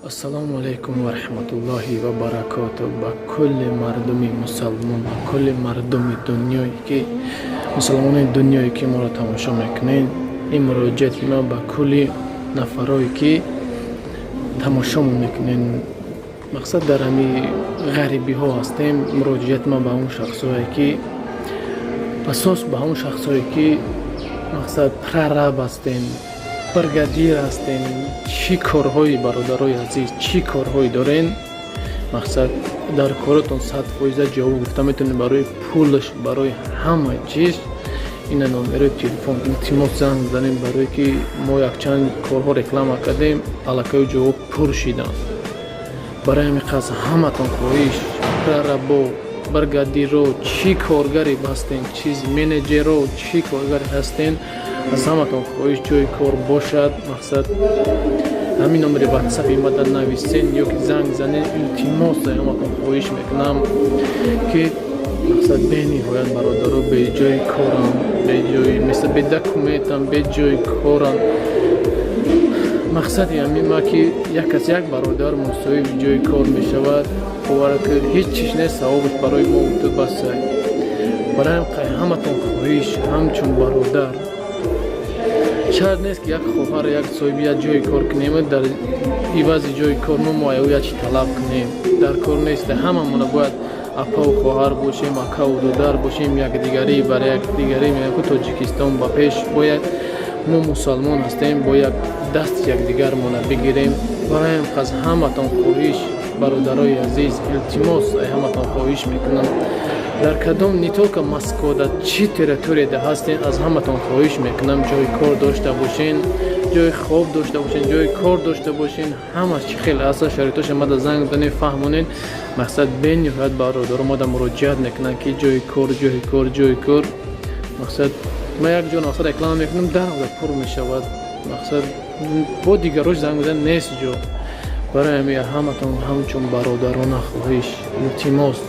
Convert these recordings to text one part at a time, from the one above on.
ассалому алайкум ва раҳматуллоҳи ва баракатуҳ ба кулли мардуми мусалмон, ба кулли мардуми дунёе ки мусалмони дунёе ки моро тамошо мекунед. Ин муроҷиати ман ба кулли нафарое ки тамошомо мекунед. мақсад дар ҳамин ғарибиҳо ҳастем. муроҷиати ман ба он шахсое ки асос ба он шахсое ки мақсад прораб ҳастем, бригадир ҳастем. чӣ корҳои бародарои азиз, чӣ корҳои дорен? мақсад дар коротон 100% ҷавоб гирифта метавонед. барои пулаш, барои ҳама чиз ина номерои телефон илтимос занг занем, барое ки мо якчанд корҳо реклама кардем, аллакай ҷавоб пур шиданд. барои ҳамин қаз ҳаматон хоҳиш, прорабо, бригадиро, чӣ коргаре ҳастен, чиз менеҷеро, чӣ коргаре ҳастен, аз ҳаматон хоҳиш ҷои кор бошад. мақсад ҳамин номери ватсапи мада нависен ё ки занг занен. илтимос ҳаматон хоҳиш мекунам ки мақсад бениҳоят бародаро беҷои корам, беҷои мисл бедокументам, беҷои корам. мақсади ҳамин ма ки як аз як бародар мусоиби ҷои кор мешавад. бовар кунед ҳеҷ чиз нест, савобаш барои мо басай. барои ҳаматон хоҳиш ҳамчун бародар, шарт нест ки як хоҳар, як соҳиби як ҷои кор кунем, дар ивази ҷои кор мо ячи талаб кунем. дар кор нест. ҳамамона бояд апаву хоҳар бошем, акаву додар бошем, якдигарӣ бар якдигарӣ меку тоҷикистон ба пеш. бояд мо мусалмон ҳастем, бояд даст якдигармона бигирем. барои қаз ҳаматон хоҳиш бародарои азиз, илтимос ҳаматон хоҳиш мекунам, дар кадом не толка Москвада, чӣ территорияда ҳастен, аз ҳаматон хоҳиш мекунам ҷои кор дошта бошен, ҷои хоб дошта бошен, ҷои кор дошта бошен. ҳамаш чӣ хеле аста шароитоша мада занг занед, фаҳмонед. мақсад бениҳоят бародаро мода муроҷиат мекунанд ки ҷои кор, ҷои кор, ҷои кор. мақсад ман як ҷо мақсад реклама мекунам, дарода пур мешавад. мақсад бо дигарош занг занед, нест ҷо. барои ҳамин ҳаматон ҳамчун бародарона хоҳиш, илтимос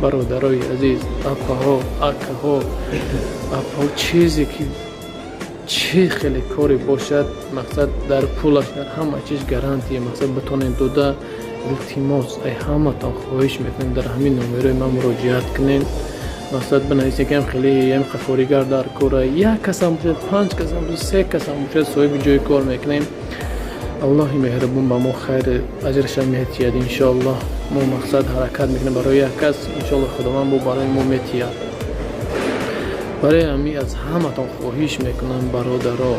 бародарои азиз, апаҳо, акаҳо, апаҳо, чизе ки чӣ хеле коре бошад, мақсад дар пулаш, дар ҳама чиз гарантия мақсад битонед дода. илтимос ҳаматон хоҳиш мекунем дар ҳамин номерои ман муроҷиат кунед. мақсад бинависед ки ҳам хеле каригар дар кора, як касам бошад, 5 касам бошад, 3 касам бошад, соҳиби ҷои кор мекунем. аллоҳи меҳрубон ба мо хайр аҷраша метиҳад. иншоаллоҳ мо мақсад ҳаракат мекунем барои як кас, иншоаллоҳ худованд бо барои мо метиҳад. барои ҳамин аз ҳаматон хоҳиш мекунам бародаро,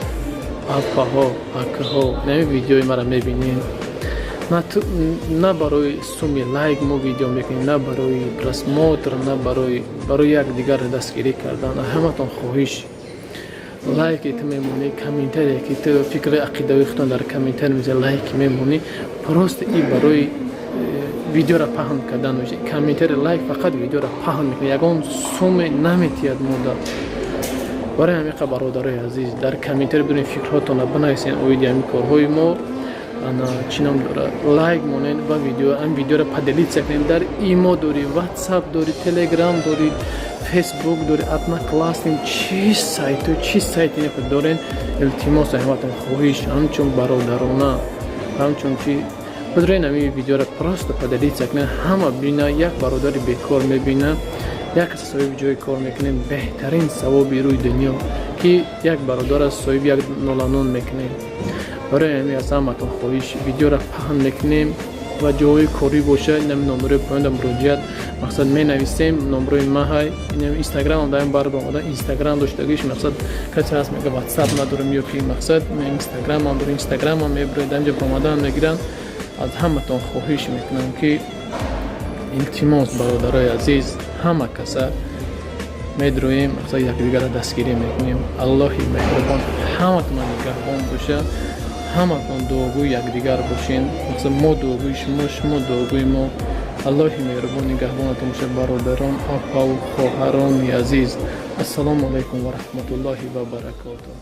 апаҳо, акаҳо, нами видеои мара мебинем. на барои суми лайк мо видео мекунем, на барои просмотр, на барои якдигар дастгирӣ кардан. ҳаматон хоҳиш лайки ту мемонӣ, комментарие ки ту фикри ақидавии худтон дар комментарие мезанӣ, лайки мемонӣ. просто и барои видеора паҳн кардан мешавад. комментарие лайк фақат видеора паҳн мекунад, ягон суме наметиҳад мода. барои ҳамин қа бародарои азиз, дар комментарие бидуни фикрҳоятонро бинависен. оиди ҳамин корҳои мо чӣ ном дорад, лайк монед ва видеоро поделиться кунед. дар имо дори, ватсап дори, телеграм дори, фейсбук дори, одноклассник, чӣ сайти дорен. илтимос ҳаматон хоҳиш ҳамчун бародарона, ҳамчун чи бидурен ҳамин видеоро просто поделиться кунед. ҳама бина, як бародари бекор мебина, як кас соҳиби ҷои кор мекунем. беҳтарин савоби рӯи дунё ки як бародар аз соҳиби як ноланон мекунем. барои ҳамин аз ҳаматон хоҳиш видеоро паҳн мекунем ва ҷои корӣ бошад. нами номерои поёнда муроҷиат мақсад менависем. номерои маҳай инстаграмам даем барбомада инстаграм доштагиш. мақсад касе ҳаст мега ватсап надорам ё ки мақсад инстаграмам дорам, инстаграмам мебурад анҷа помадан мегирам. аз ҳаматон хоҳиш мекунам ки илтимос бародарои азиз, ҳама каса медроем, мақсад якдигара дастгирӣ мекунем. аллоҳи меҳрубон ҳаматонро нигаҳбон бошад. ҳаматон дуогӯи якдигар бошен. мақсад мо дуогӯи шумо, шумо дуогӯи мо. аллоҳи меҳрубон нигаҳбонатон бошад бародарон, опаву хоҳарони азиз. ассалому алайкум ва раҳматуллоҳи ва баракатуҳ.